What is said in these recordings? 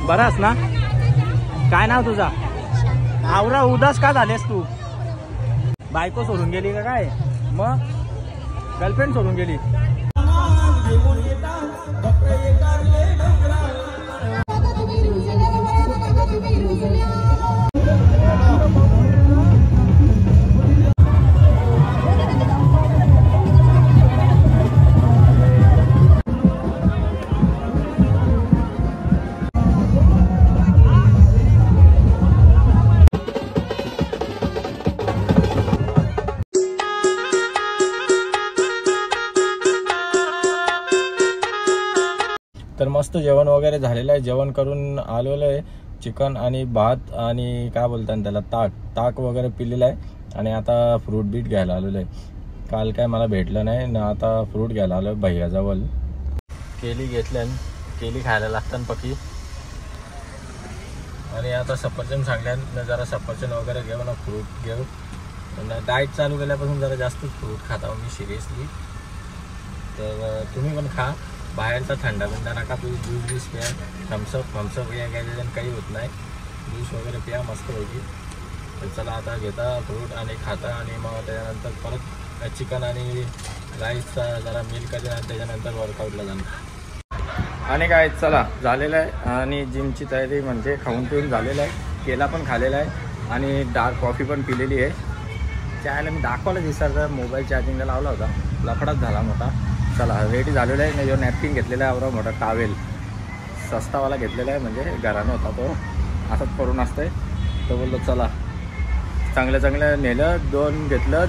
बरास ना? काय नाव तुझा? आवरा उदास का झालेस तू? बायको सोडून गेली का काय? मग गर्लफ्रेंड सोडून गेली? तर मस्त जेवण वगैरे झालेलं आहे. जेवण करून आलेलं आहे. चिकन आणि भात आणि काय बोलतात त्याला ताक वगैरे पिलेलं आहे. आणि आता फ्रूट बीट घ्यायला आलेलो आहे. काल काय मला भेटलं नाही ना, आता फ्रूट घ्यायला आलो भैयाजवळ. केली घेतल्यान केली खायला लागतात पकी. आणि आता सफरचंद सांगल्यान जरा सफरचंद वगैरे घेऊ ना, फ्रूट घेऊ. डाएट चालू केल्यापासून जरा जास्तच फ्रूट खाता मी सिरियसली. तर तुम्ही पण खा. बाहेरचा थंडा बिंडा नका पिऊ. ज्यूस प्या, थम्सअप या घ्यायला काही होत नाही. ज्यूस वगैरे प्या मस्त पैकी. तर चला आता घेता फ्रूट आणि खाता आणि मग त्याच्यानंतर परत चिकन आणि राईसचा जरा मिल करेल आणि त्याच्यानंतर वर्कआउटला जाणार. आणि काय चला झालेलं आहे. आणि जिमची तयारी म्हणजे खाऊन पिऊन झालेलं आहे. केला पण खाल्लेला आहे आणि डार्क कॉफी पण पिलेली आहे. त्याला मी दाखवलं दिसतं. मोबाईल चार्जिंगला लावला होता, लफडाच झाला मोठा. चला रेडी झालेला आहे. जो नॅपकिन घेतलेला आहे आवरा मोठा टावेल सस्तावाला घेतलेला आहे, म्हणजे घरानं होता तो, असंच करून असतंय. तो बोललो चला चांगलं नेलं. 2 घेतलं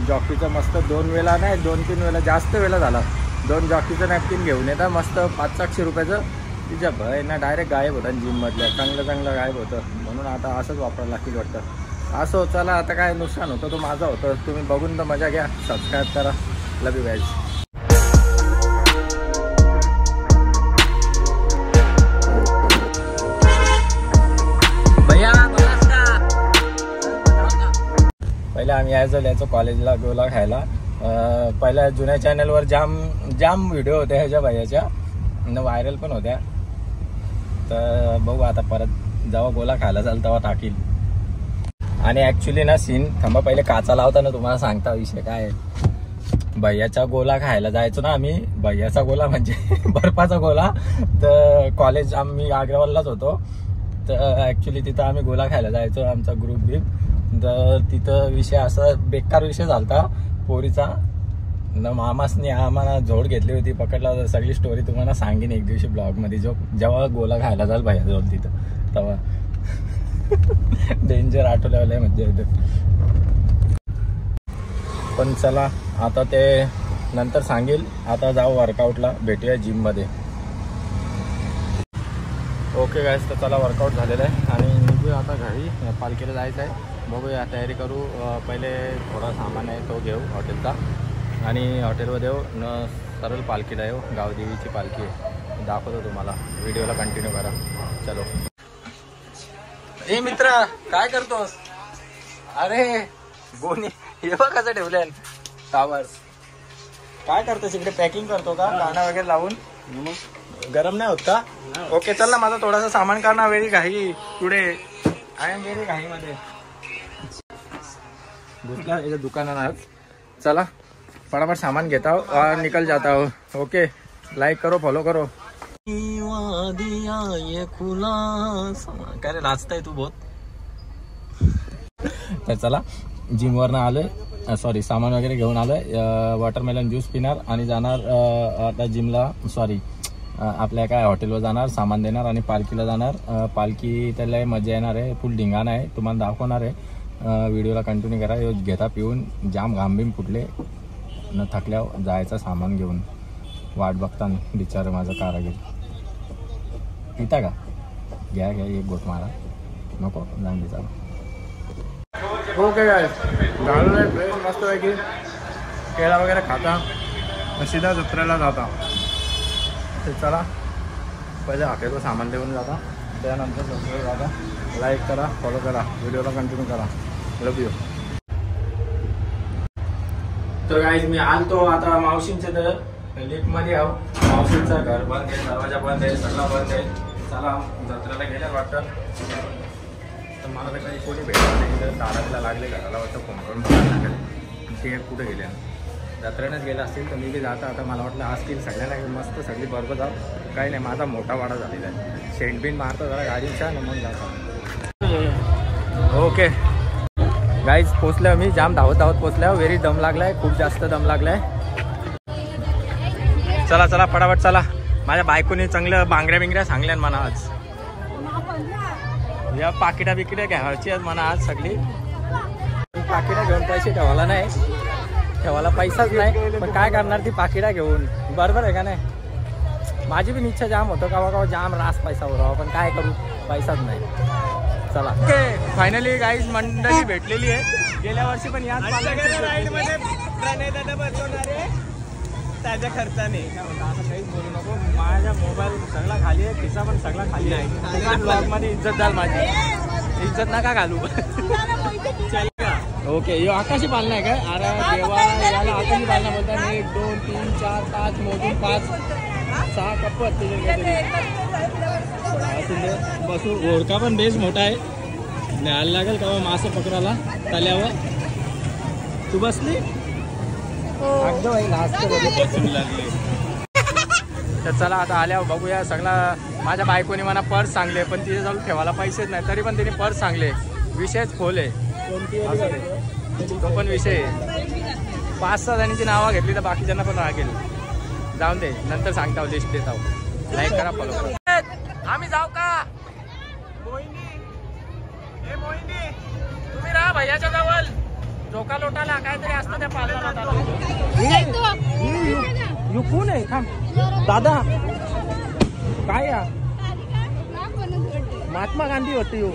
जॉकीचं मस्त 2 वेळा नाही 2-3 वेळा जास्त वेळा झाला. 2 जॉकीचं नॅपकिन घेऊन येतात मस्त 500-600 रुपयाचं. तिच्या भयना डायरेक्ट गायब होतं जिममधल्या. चांगलं गायब होतं. म्हणून आता असंच वापरायला लागतील वाटतं. असं चला आता काय नुकसान होतं तो माझं होतं. तुम्ही बघून तर मजा घ्या. सबस्क्राईब करा. लव यू गाईज. पहिले आम्ही यायचो कॉलेजला गोला खायला. पहिल्या जुन्या चॅनलवर जाम व्हिडिओ होत्या ह्याच्या भैयाच्या, व्हायरल पण होत्या. तर बघू आता परत जेव्हा गोला खायला जाल तेव्हा टाकील. आणि ॲक्च्युली ना सीन थांबा पहिले काचा लावता ना तुम्हाला सांगता विषय काय. भैयाचा गोला खायला जायचो ना आम्ही. भैयाचा गोला म्हणजे बर्फाचा गोला. तर कॉलेज आम्ही अग्रवाललाच होतो. तर ॲक्च्युली तिथं आम्ही गोला खायला जायचो आमचा ग्रुप बिप. तर तिथं विषय असा बेकार विषय झालता पोरीचा. मामासनी आम्हाला झोड घेतली होती, पकडला होता. सगळी स्टोरी तुम्हाला सांगेन एक दिवशी ब्लॉगमध्ये. जेव्हा गोला खायला जाल भैयाजवळ तिथं तेव्हा डेंजर आठवल्यावर आहे म्हणजे इथं. पण चला आता ते नंतर सांगेल. आता जाऊ वर्कआउटला, भेटूया जिममध्ये. ओके गाईस, तर चला वर्कआउट झालेलं आहे आणि निघूया आता घरी. पालखीला जायचं आहे. बघूया तयारी करू. पहिले थोडा सामान आहे तो घेऊ हॉटेलचा आणि हॉटेलवर येऊ सरळ पालखीला येऊ. गावदेवीची पालखी आहे, दाखवतो तुम्हाला. व्हिडिओला कंटिन्यू करा. चलो. ए मित्र काय करतोस? अरे गोणी हे बघ कसं ठेवलंय टावर्स. काय करतोस इकडे? पॅकिंग करतो का गाणं वगैरे लावून? गरम नाही होत का? ओके चल ना, माझा थोडासा सामान काढ ना. व्हेरी घाई टुडे. आय एम व्हेरी घाई मध्ये घुसला याच्या दुकानात. चला फटाफट सामान घेता और निकल जाता हो. ओके लाइक करो, फॉलो करो. काय रे नाचताय तू बहुत. तर चला जिमवरनं आलोय. सॉरी सामान वगैरे घेऊन आलोय. वॉटरमेलन ज्यूस पिणार आणि जाणार आता जिमला. सॉरी आपल्या काय हॉटेलवर जाणार, सामान देणार आणि पालखीला जाणार. पालखी त्याला मजा येणार आहे. फुल धिंगाणा आहे, तुम्हाला दाखवणार आहे. व्हिडिओला कंटिन्यू करा. घेता पिऊन जाम घामबिम फुटले न थकल्यावर जायचं सामान घेऊन. वाट बघताना बिचारं माझं कारागीर. पिता का? घ्या एक गोट मारा. नको जाऊन दे. ओके गाइस, झालं आहे फ्रेश मस्त पैकी. केळा वगैरे खाता सीधा जत्रेला जाता. ते चला पहिले हॉटेलवर सामान देऊन जाता, त्यानंतर जत्रेला जाता. लाईक करा, फॉलो करा, व्हिडिओला कंटिन्यू करा. लव यू. तर गाईज मी आलतो आता मावशींच्या तर लिफ्टमध्ये आहो. मावशींचं घर बंद आहे, दरवाजा बंद आहे, सगळं बंद आहे. चला जत्रेला गेल्या वाटतं, तर मला तर काही कोणी भेटलं नाही. तर दाराला लागले घराला वाटतं फोन करून बघायला लागेल ते कुठे गेले. जत्रेनंच गेले असतील तर मी बी जाता. आता मला वाटलं असतील सगळ्यांना मस्त सगळी बरोबर जाऊ. काही नाही, माझा मोठा वाडा झालेला आहे. शेंटबिन मारतो जरा गाडीच्या आणि मग जाता. ओके गाईज पोचल्या मी, जाम धावत धावत पोचल्या. व्हेरी दम लागलाय, खूप जास्त दम लागलाय. चला चला फटाफट चला. माझ्या बायकोने चांगलं बांगड्या बिंगड्या सांगल्या म्हणा आज. या पाकिटा बिकिटा घ्यायची आहेत म्हणा आज सगळी. पाकिटा घेऊन पैसे ठेवायला नाही, ठेवायला पैसाच नाही, पण काय करणार ती पाकिटा घेऊन. बरोबर आहे का नाही. माझी पण इच्छा जाम होतं का जाम रास पैसा उरावा, पण काय करू, पैसाच नाही. चला ओके फायनली गाईज मंडळी भेटलेली आहे. गेल्या वर्षी पण याच राईडमध्ये प्रणय दादा बसवणारे त्याच्या खर्चाने. आता काहीच बोलू नको, माझ्या मोबाईल सगळा खाली आहे, खिसा पण सगळा खाली आहे. ब्लॉग मध्ये इज्जत झाली माझी, इज्जत नका घालू. ओके यो आकाशी पालना आहे काय. अरे देवा, याला आकाशी पालना बोलतात. 1 2 3 4 5 मोजून 5 6 कप्पत बसू. ओळखा पण बेस मोठा आहे, न्यायला लागेल का मासे पकडायला तल्यावर. तू बसली तर चला आता आल्या बघूया. सगळा माझ्या बायकोने मला पर्स सांगले, पण तिथे जाऊन ठेवायला पैसेच नाही, तरी पण तिने पर्स सांगले. विषयच खोल आहे तो पण विषय. 5-6 जणांची नावं घेतली तर बाकीच्यांना पण लागेल. जाऊन दे, नंतर सांगता लिस्ट देत आहोत. लाईक करा, फॉलो करा. आम्ही जाऊ का तुम्ही राहा भैयाच्या जवळ. झोका लोटाला काहीतरी असतं त्या पालनाला. कोण आहे थांब दादा. काय या महात्मा गांधी होते यो.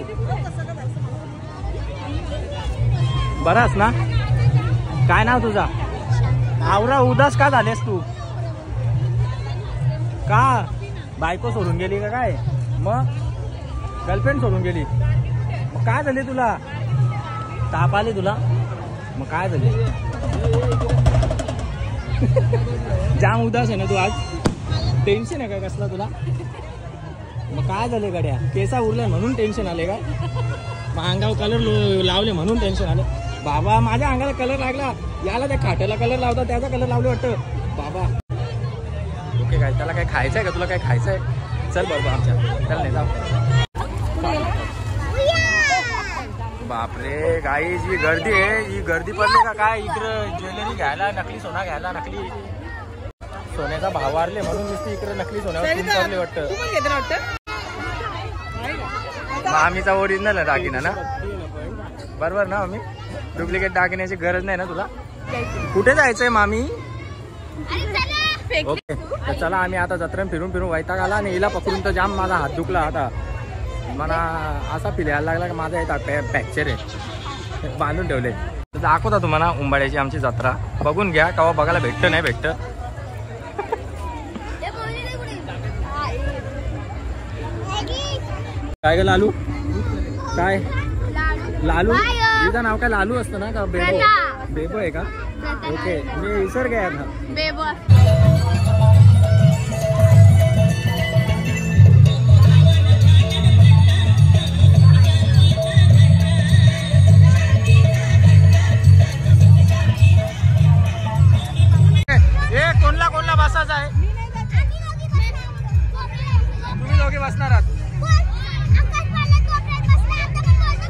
बरास ना. काय नाव तुझा. आवरा उदास का झालेस तू. का बायको सोडून गेली का काय. मग गर्लफ्रेंड सोडून गेली. मग काय झाले तुला. ताप आले तुला. मग काय झाले. जाम उदास आहे ना तू आज. टेन्शन आहे का कसला तुला. मग काय झाले गड्या. केसा उरले म्हणून टेन्शन आले का. मग अंगावर कलर लावले म्हणून टेन्शन आले. बाबा माझ्या अंगाला कलर लागला, याला त्या खाट्याला कलर लावता, त्याचा कलर लावले वाटतं बाबा. ओके काय त्याला काय खायचंय का. तुला काय खायचंय. चल बरोबर आमच्या चल नाही जाऊ. बापरे गाईज ही गर्दी आहे. ही गर्दी पडली का काय. इकडं ज्वेलरी घ्यायला, नकली सोना घ्यायला, नकली सोन्याचा भाव वाढले म्हणून नुसती इकडे नकली सोन्यावर वाटतं. आम्हीचा ओरिजिनल आहे दागिना ना. बरोबर ना. आम्ही डुप्लिकेट दागिन्याची गरज नाही ना तुला. कुठे जायचंय मामी. ओके तर चला आम्ही आता जत्रेन फिरून फिरून वैताग आला आणि हिला पकडून तर जाम माझा हात दुखला. आता मला असा फील यायला लागला की माझा येतात फ्रॅक्चर आहे. बांधून ठेवले. तर दाखवता तुम्हाला उंबाड्याची आमची जत्रा. बघून घ्या केव्हा बघायला भेटतं नाही भेटतं. काय ग लालू. काय लालू. तुझं नाव काय लालू असतं ना का. बेबो. बेबो आहे का. ओके मी विसर गया था. बेबो. कोणला कोणला बसायचं आहे. तुम्ही दोघे बसणार आहात.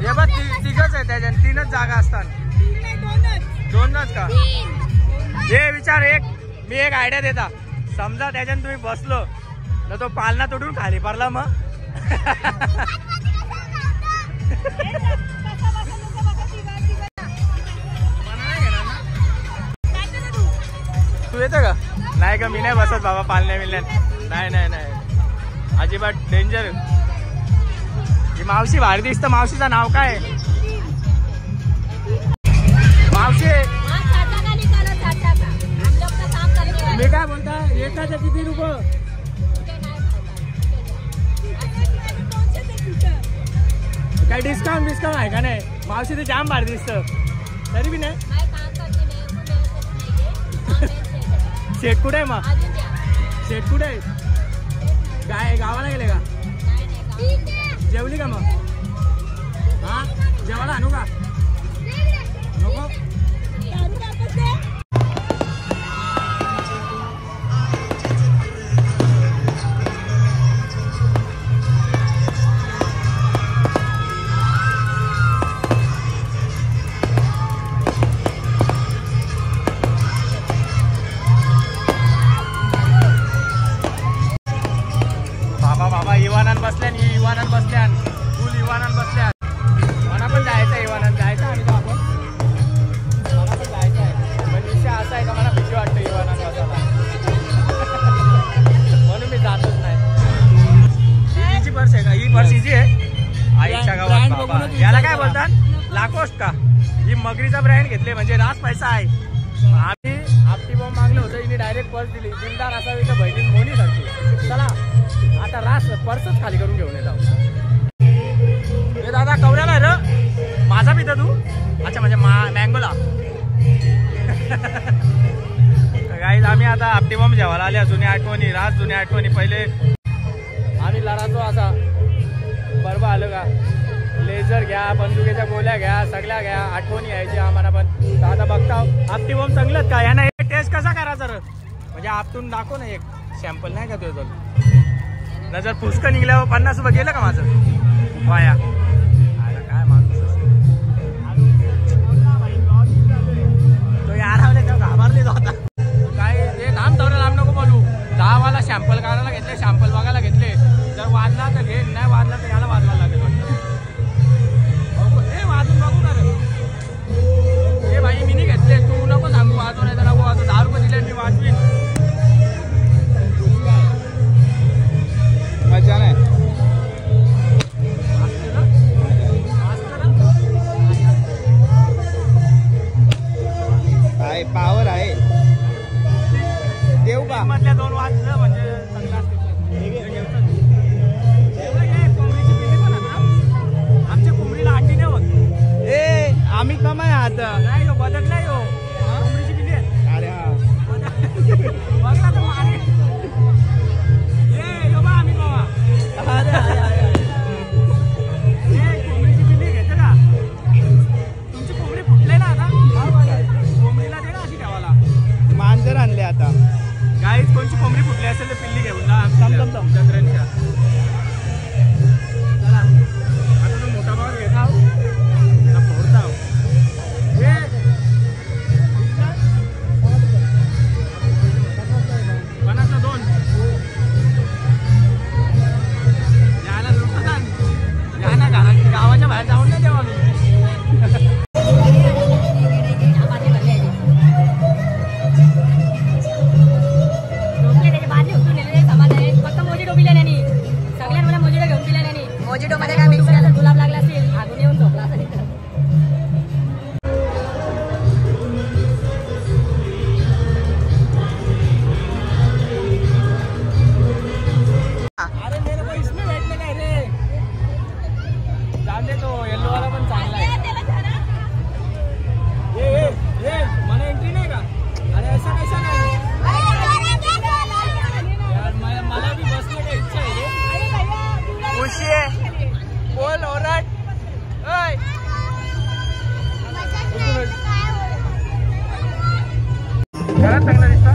हे बघ तिघच आहे त्याच्यात. 3च जागा असतात. 2च का. हे विचार एक मी एक आयडिया देता. समजा त्याच्यात तुम्ही बसलो तर तो पालना तोडून खाली पडला मग. तू येतं का. नाही का मी नाही बसत बाबा पालण्या मिळण्यात. नाही नाही नाही अजिबात डेंजर. ही मावशी भारी दिसतं. मावशीचं नाव काय. मावशी मी काय बोलता. एकाचे किती रुपये. काय डिस्काउंट आहे का नाही. मावशी तर जाम भारी दिसतं. तरी बी नाही. शेट कुठे आहे मग. शेट कुठे आहे. काय गावाला गेले का. जेवली का मग? हा जेवायला आणू का? नको. इवानान बसल्यान फुल इवानान बसल्यान. मला पण जायचं इवानान जायचं आणि तो आपण मला पण जायचं आहे. पण विषय असा आहे का मला भीती वाटतं इवानान बसायला म्हणून मी जातच नाही. हिची पर्स आहे का? ही पर्स हिची आहे. आईच्या गावात बाबा याला काय बोलतात? लाकोस्ट का? ही मगरीचा ब्रँड घेतले म्हणजे रास पैसा आहे. आम्ही आपटी बॉम्ब मागलं होतं, हिने डायरेक्ट पर्स दिली. दिलदार असावी का बहिणी मोनी सारखी. चला आता रास पर्सच खाली करून घेऊन येत आहोत. हे दादा कवऱ्याला र माझा पिता तू? अच्छा म्हणजे मँगोला. गाईज आम्ही आता आपटी बॉम्ब जेवायला आल्या. जुन्या आठवणी रास जुन्या आठवणी. पहिले आम्ही लढाचो असा बरोबर आलं का? लेझर घ्या, बंदुकीच्या गोळ्या घ्या, सगळ्या घ्या. आठवणी यायची आम्हाला पण. आता बघता आपटी बॉम्ब चांगलंच का? यानं एक टेस्ट कसा करायचा र? म्हणजे आपटून दाखव ना एक सॅम्पल नाही का तुझं? नजर फुसकं निघल्यावर 50 रुपये गेलं का माझं वाया? काय माणूस तो यारावले तेव्हा घाबरले होता. काय हे लांब तेवढं लांब नको बोलू. 10 वाला सॅम्पल काढायला घेतले, सॅम्पल बघायला घेतले. जर वाजला तर घे, नाही वाजला तर याला वाजवायला लागेल वाटतं. हे वाजून बघू ना रे. हे भाई मी नाही घेतले, तू नको सांगू वाजव नाही तर नको वाजव. 10 रुपये दिले मी वाजवीन. मजा नाही. आहे पावर आहे. देऊ का? मधल्या 2 वाजलं म्हणजे चांगलं असते. आमच्या कोंबडीला अंडी नाही होत. ए आम्ही कमाय आता नाही हो बदललाय हो. कोंबडीची पिल्ली आहे. अरे हा बघला तर मारे. ए यो बा आम्ही बाबा. अरे कोंबडीची पिल्ली घेते का? तुमची कोंबडी फुटले ना आता? कोंबडीला दे ना अशी ठेवायला. मांजर आणले आता. गाईच कोणची कोंबडी फुटली असेल तर पिल्ली घेऊन जा. चंद्रांच्या चला आता तो मोठा भाग घेत आहो फोडता आहो. पन्नासला 2 याला लुटतात. या ना गावाच्या बाहेर जाऊन नाही देवा मी. मोजिटो मध्ये काय मिक्स केलं? गुलाब लागला असेल, आगून येऊन झोपला असेल. अरे मेरे को इसमें बैठने का रे. जान दे तो येलो वाला पण चांगला आहे. ये मला एंट्री नाही का? अरे ऐसा कैसा नाही यार. मला भी बसने का इच्छा आहे रे. खुशी आहे बोल ओरड. घरात चांगला दिसता.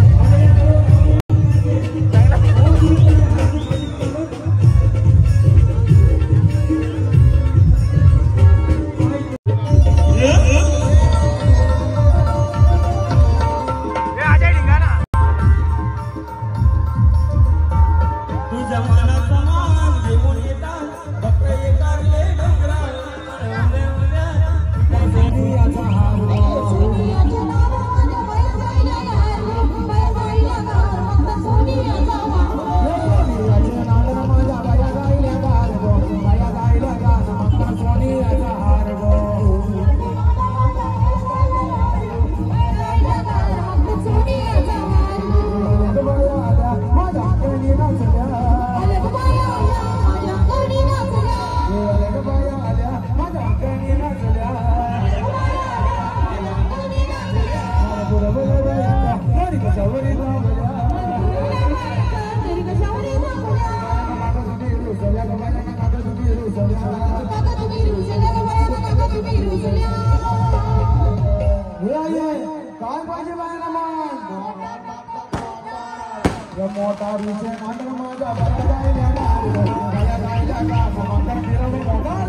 काय पाहिजे बायला मग मोठा विषय मात्र माझा बरा जायला मोठा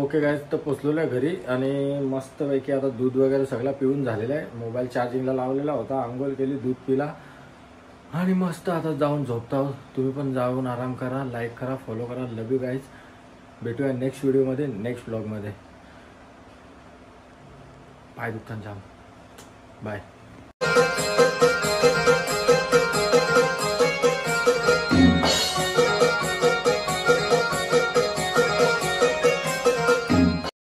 ओके गाईज, तर पोचलेलो आहे घरी आणि मस्तपैकी आता दूध वगैरे सगळं पिऊन झालेलं आहे. मोबाईल चार्जिंगला लावलेला होता, आंघोळ केली, दूध पिला आणि मस्त आता जाऊन झोपता आहोत. तुम्ही पण जाऊन आराम करा, लाईक करा, फॉलो करा. लव यू गाईज. भेटूया नेक्स्ट व्हिडिओमध्ये, नेक्स्ट ब्लॉगमध्ये. पाय दुखतान जाम. बाय.